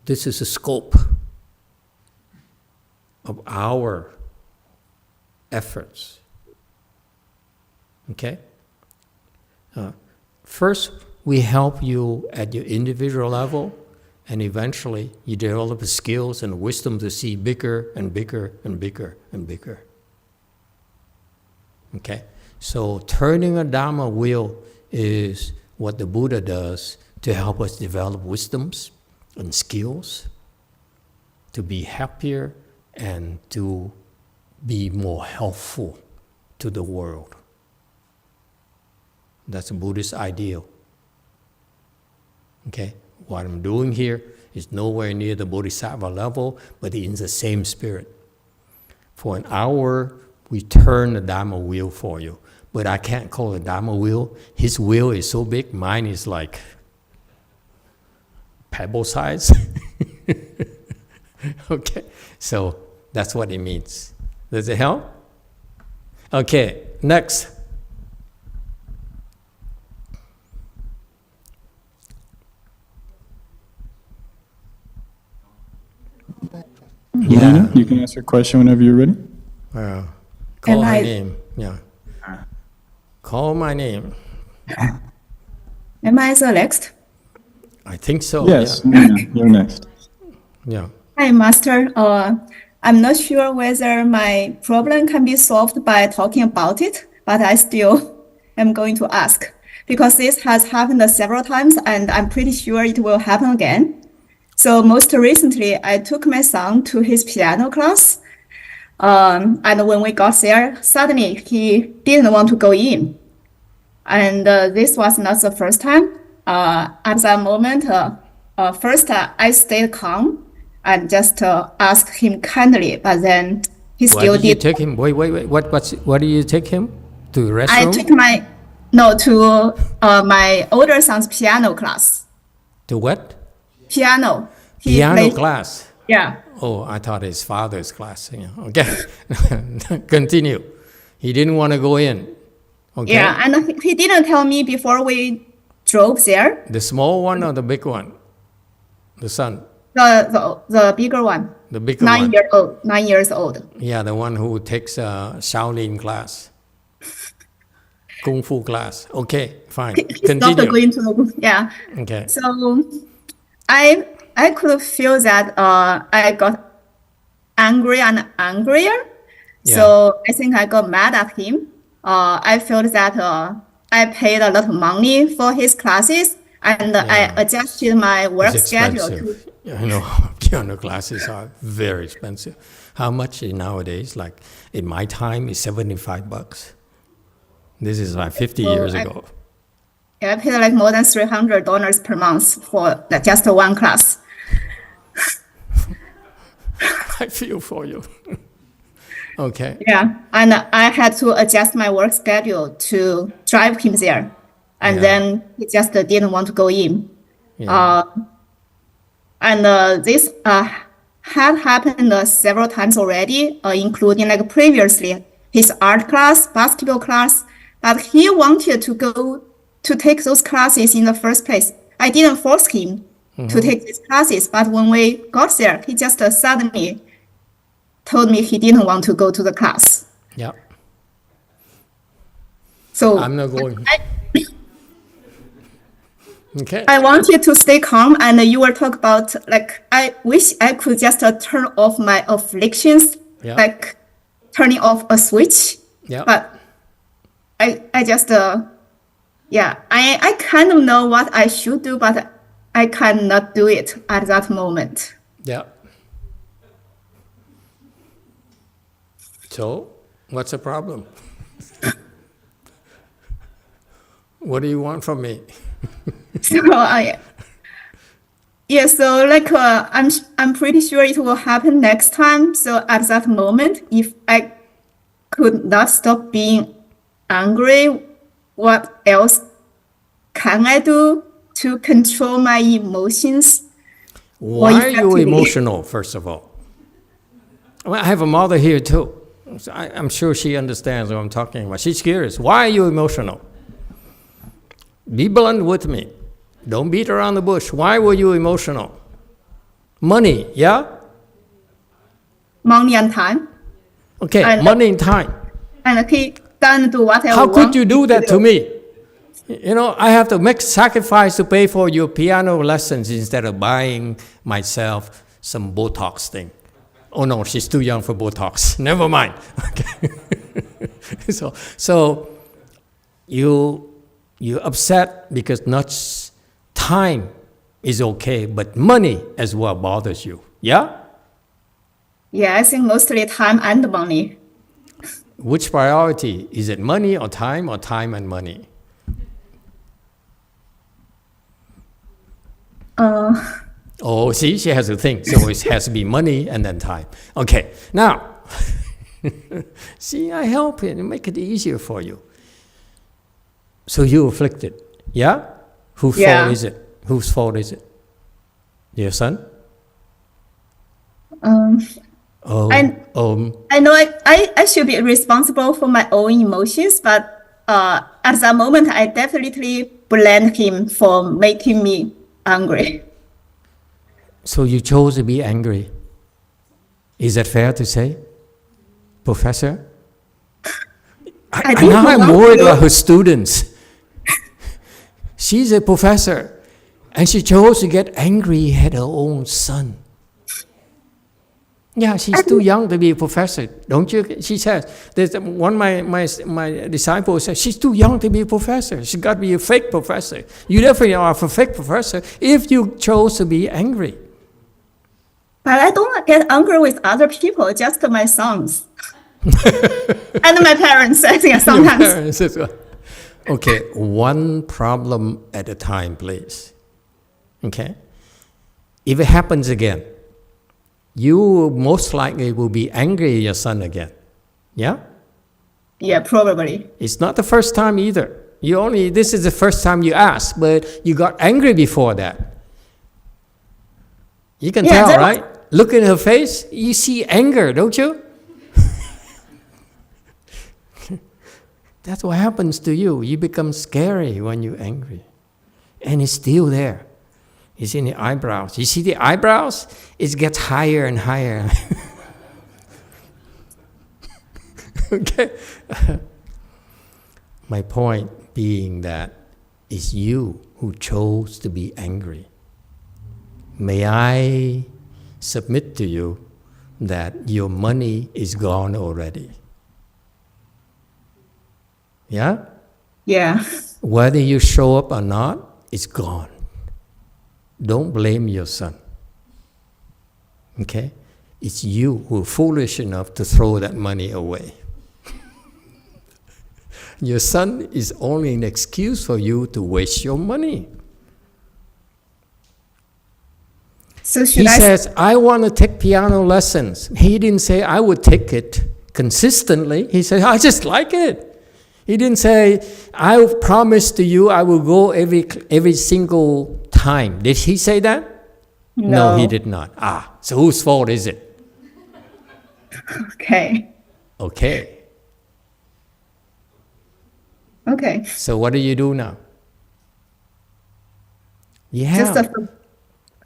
this is the scope of our efforts. Okay? First, we help you at your individual level, and eventually you develop the skills and wisdom to see bigger and bigger and bigger and bigger. Okay? So turning a Dharma wheel is what the Buddha does to help us develop wisdoms and skills, to be happier and to be more helpful to the world. That's a Buddhist ideal. Okay? What I'm doing here is nowhere near the Bodhisattva level, but in the same spirit. For an hour, we turn the Dharma wheel for you. But I can't call it Dharma wheel. His wheel is so big, mine is like pebble size. Okay, so that's what it means. Does it help? Okay, next. Yeah. You can ask your question whenever you're ready. Call my name. Yeah. Call my name. Am I the next? I think so. Yes, Yeah. Nina, you're next. Yeah. Hi, Master. I'm not sure whether my problem can be solved by talking about it, but I still am going to ask. because this has happened several times and I'm pretty sure it will happen again. So most recently, I took my son to his piano class. And when we got there, suddenly he didn't want to go in. And this was not the first time. At that moment, first I stayed calm and just asked him kindly, but then he still did. You take him? Wait. What do you take him to the restroom? I took to my older son's piano class. To what? Piano. Piano class. Yeah. Oh, I thought his father's class. Yeah. Okay, continue. He didn't want to go in. Okay. Yeah, and he didn't tell me before we drove there. The small one or the big one? The son. The bigger one. The bigger one. 9 years old. Yeah, the one who takes a Shaolin class. Kung Fu class. Okay, fine. He's not going to the yeah. Okay. So I could feel that I got angry and angrier. Yeah. So I think I got mad at him. I felt that I paid a lot of money for his classes and I adjusted my work schedule. I know piano classes are very expensive. How much nowadays? Like in my time, is $75. This is like 50 years ago. I paid like more than $300 per month for just one class. I feel for you. Okay. Yeah, and I had to adjust my work schedule to drive him there, and then he just didn't want to go in. Yeah. And this had happened several times already, including like previously his art class, basketball class, but he wanted to go to take those classes in the first place. I didn't force him to take these classes, but when we got there, he just suddenly told me he didn't want to go to the class. Yeah. So I'm not going. Okay. I wanted to stay calm, and you were talking about like I wish I could just turn off my afflictions, like turning off a switch. Yeah. But I just I kind of know what I should do, but I cannot do it at that moment. Yeah. So, what's the problem? What do you want from me? So so like I'm pretty sure it will happen next time. So at that moment, if I could not stop being angry, what else can I do to control my emotions? Why are you emotional, first of all? Well, I have a mother here too. So I'm sure she understands what I'm talking about. She's curious. Why are you emotional? Be blunt with me. Don't beat around the bush. Why were you emotional? Money, yeah? Money and time. Okay, and money and time. And he doesn't do whatever. How could you do that to me? You know, I have to make sacrifice to pay for your piano lessons instead of buying myself some Botox thing. Oh no, she's too young for Botox. Never mind. Okay. So you're upset because not time is okay, but money as well bothers you. Yeah? Yeah, I think mostly time and money. Which priority? Is it money or time and money? Oh, see, she has to think. So it has to be money and then time. Okay, now, see, I help it and make it easier for you. So you're afflicted, yeah? Whose fault is it? Whose fault is it? Your son? I know I should be responsible for my own emotions, but at that moment, I definitely blamed him for making me angry. So you chose to be angry. Is that fair to say, Professor? I'm worried about her students. She's a professor, and she chose to get angry at her own son. Yeah, she's too young to be a professor, don't you? She says, there's one of my disciples says, she's too young to be a professor. She's got to be a fake professor. You definitely are a fake professor if you chose to be angry. But I don't get angry with other people, just my sons. And my parents, I think, sometimes. Your parents as well. Okay, one problem at a time, please. Okay? If it happens again, you most likely will be angry at your son again. Yeah? Yeah, probably. It's not the first time either. This is the first time you asked, but you got angry before that. You can tell, right? Look in her face, you see anger, don't you? That's what happens to you. You become scary when you're angry. And it's still there. It's in the eyebrows. You see the eyebrows? It gets higher and higher. Okay? My point being that it's you who chose to be angry. May I submit to you that your money is gone already. Yeah? Yeah. Whether you show up or not, it's gone. Don't blame your son. Okay? It's you who are foolish enough to throw that money away. Your son is only an excuse for you to waste your money. So He says, I want to take piano lessons. He didn't say, I would take it consistently. He said, I just like it. He didn't say, I promise to you I will go every single time. Did he say that? No, he did not. So whose fault is it? Okay. Okay. Okay. So what do you do now? Just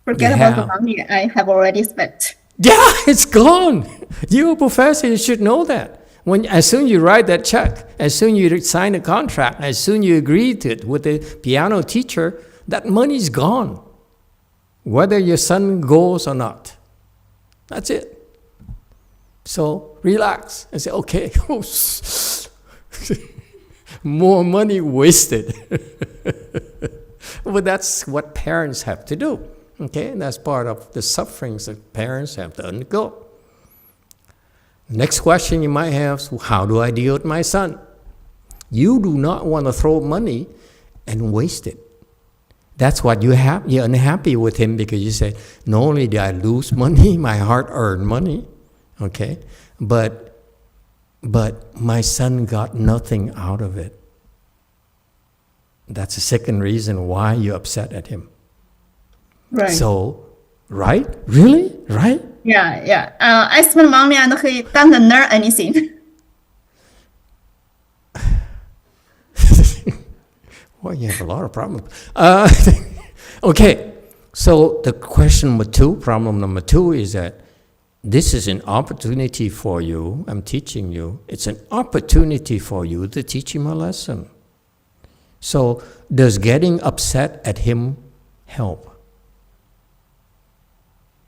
forget about the money I have already spent. Yeah, it's gone. You're a professor, you should know that. As soon as you write that check, as soon as you sign a contract, as soon as you agree to it with the piano teacher, that money's gone. Whether your son goes or not. That's it. So relax and say, okay, more money wasted. But that's what parents have to do. Okay, and that's part of the sufferings that parents have to undergo. Next question you might have is, how do I deal with my son? You do not want to throw money and waste it. That's what you have. You're unhappy with him because you say, not only did I lose money, my hard-earned money, okay, but my son got nothing out of it. That's the second reason why you're upset at him. Right. So, right? Really? Right? Yeah. I spend money and he doesn't learn anything. Well, you have a lot of problems. Okay, so the question number two, problem number two is that this is an opportunity for you. I'm teaching you. It's an opportunity for you to teach him a lesson. So does getting upset at him help?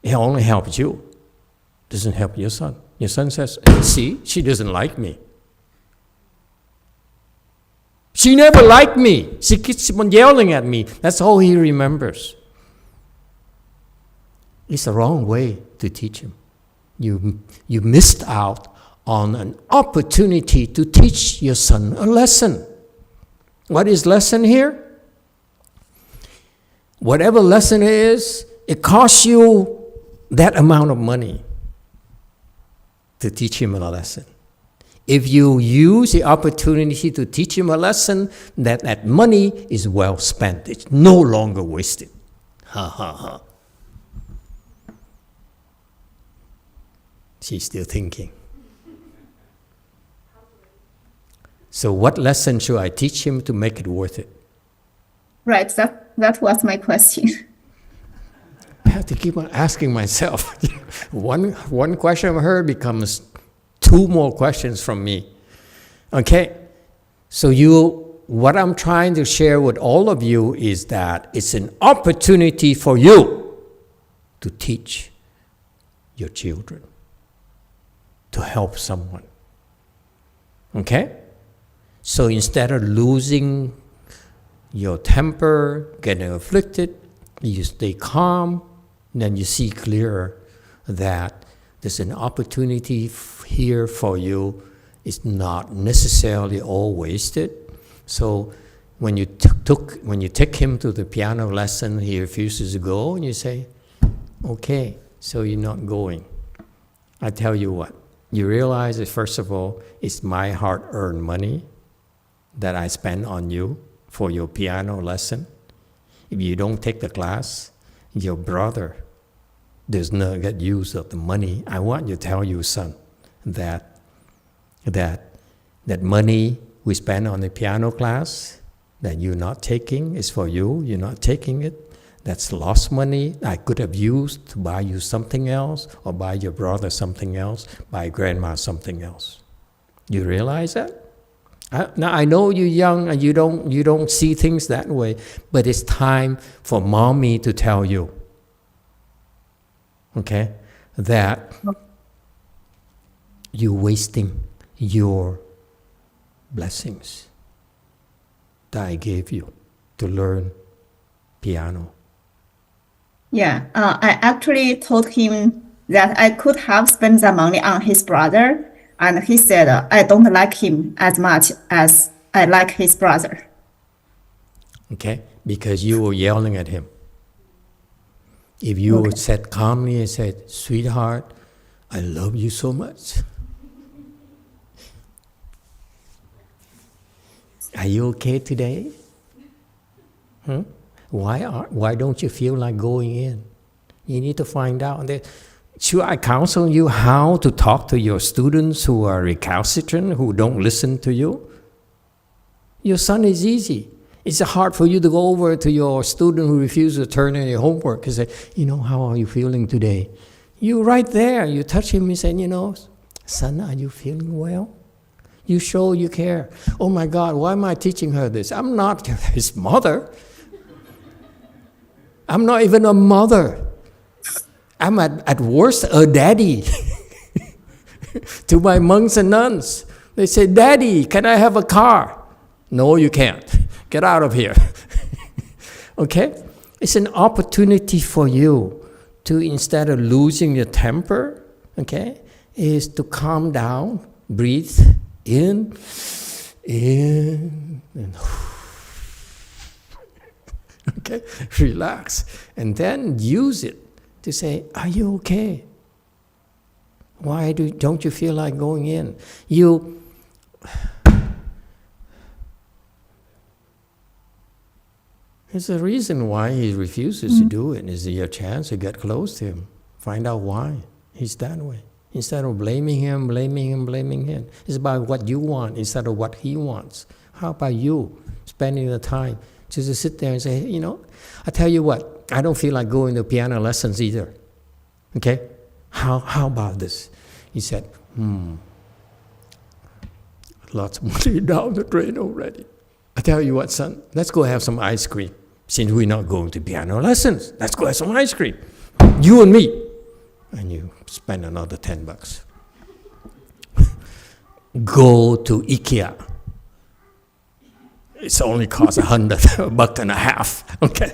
It only helps you. Doesn't help your son. Your son says, see, she doesn't like me. She never liked me. She keeps on yelling at me. That's all he remembers. It's the wrong way to teach him. You missed out on an opportunity to teach your son a lesson. What is lesson here? Whatever lesson it is, it costs you that amount of money to teach him a lesson. If you use the opportunity to teach him a lesson, that money is well spent. It's no longer wasted. Ha ha ha. She's still thinking. So what lesson should I teach him to make it worth it? Right, that was my question. I have to keep on asking myself. One question of her becomes two more questions from me. Okay? So what I'm trying to share with all of you is that it's an opportunity for you to teach your children. to help someone. Okay? So instead of losing your temper, getting afflicted, you stay calm, then you see clearer that there's an opportunity here for you. It's not necessarily all wasted. So when you take him to the piano lesson, he refuses to go, and you say, okay, so you're not going. I tell you what, you realize that first of all, it's my hard-earned money that I spend on you for your piano lesson. If you don't take the class, your brother does not get use of the money. I want you to tell your son that money we spend on the piano class that you're not taking is for you. You're not taking it. That's lost money I could have used to buy you something else, or buy your brother something else, buy grandma something else. You realize that? Now I know you're young and you don't see things that way, but it's time for mommy to tell you, okay, that you're wasting your blessings that I gave you to learn piano. Yeah, I actually told him that I could have spent the money on his brother, and he said, I don't like him as much as I like his brother. Okay, because you were yelling at him. If you said calmly and said, sweetheart, I love you so much. Are you okay today? Why don't you feel like going in? You need to find out. Should I counsel you how to talk to your students who are recalcitrant, who don't listen to you? Your son is easy. It's hard for you to go over to your student who refuses to turn in your homework and say, how are you feeling today? You right there, you touch him and say, son, are you feeling well? You show you care. Oh my God, why am I teaching her this? I'm not his mother. I'm not even a mother. I'm at worst a daddy to my monks and nuns. They say, Daddy, can I have a car? No, you can't. Get out of here. Okay? It's an opportunity for you to, instead of losing your temper, okay, is to calm down, breathe in, and okay, relax, and then use it to say, are you okay? Why don't you feel like going in? There's a reason why he refuses to do it. Is your chance to get close to him. Find out why he's that way. Instead of blaming him. It's about what you want instead of what he wants. How about you spending the time just to sit there and say, I tell you what, I don't feel like going to piano lessons either. Okay? How about this? He said, lots of money down the drain already. I tell you what, son, let's go have some ice cream. Since we're not going to piano lessons, let's go have some ice cream. You and me. And you spend another $10. Go to IKEA. It's only cost $100.50. Okay.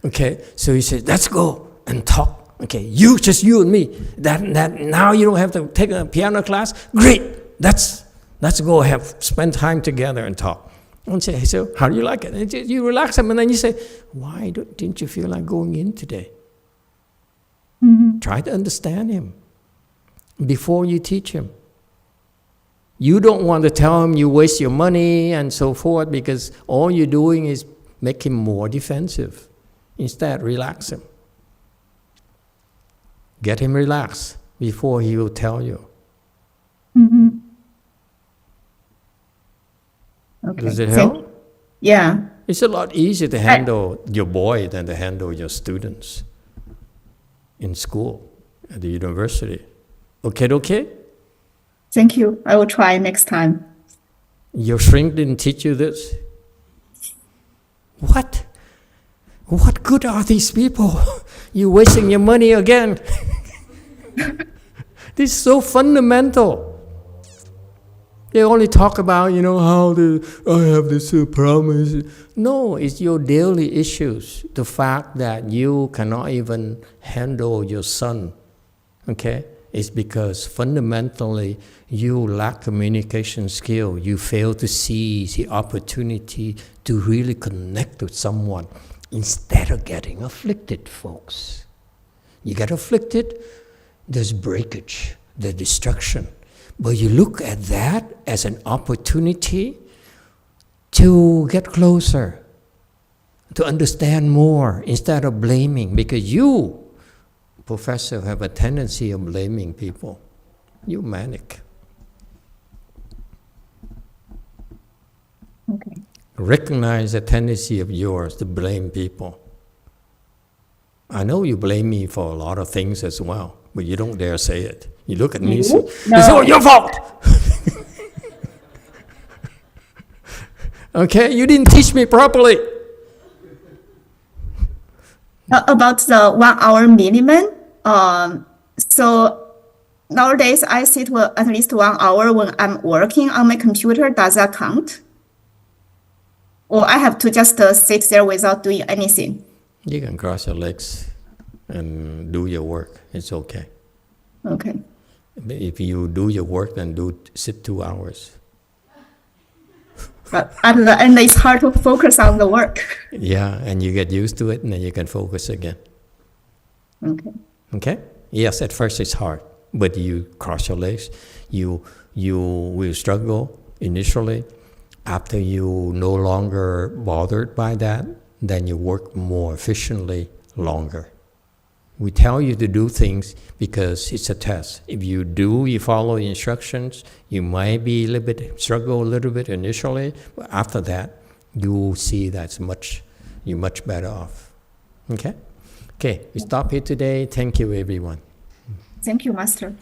Okay. So he said, let's go and talk. Okay. Just you and me. That now you don't have to take a piano class. Great. Let's go spend time together and talk. And say, so how do you like it? And you relax him, and then you say, why didn't you feel like going in today? Try to understand him before you teach him. You don't want to tell him you waste your money and so forth, because all you're doing is make him more defensive. Instead, relax him. Get him relaxed before he will tell you. Okay. Does it help? Yeah. It's a lot easier to handle your boy than to handle your students in school, at the university. Okay? Thank you. I will try next time. Your shrink didn't teach you this? What? What good are these people? You're wasting your money again. This is so fundamental. They only talk about, how I have this problem. No, it's your daily issues. The fact that you cannot even handle your son, okay? It's because fundamentally you lack communication skill. You fail to seize the opportunity to really connect with someone instead of getting afflicted, folks. You get afflicted, there's breakage, there's destruction. But you look at that as an opportunity to get closer, to understand more instead of blaming, because you, Professor, have a tendency of blaming people. You're manic. Okay. Recognize the tendency of yours to blame people. I know you blame me for a lot of things as well, but you don't dare say it. You look at me and say, it's all your fault. Okay, you didn't teach me properly. About the 1 hour minimum, so nowadays I sit for at least 1 hour when I'm working on my computer. Does that count? Or I have to just sit there without doing anything? You can cross your legs and do your work. It's okay. Okay. If you do your work, then sit 2 hours. But at the end, it's hard to focus on the work. Yeah, and you get used to it, and then you can focus again. Okay. Okay? Yes, at first it's hard, but you cross your legs. You will struggle initially. After you no longer bothered by that, then you work more efficiently longer. We tell you to do things because it's a test. If you follow the instructions, you might be struggle a little bit initially, but after that, you will see that you're much better off. Okay? Okay, we stop here today. Thank you, everyone. Thank you, Master.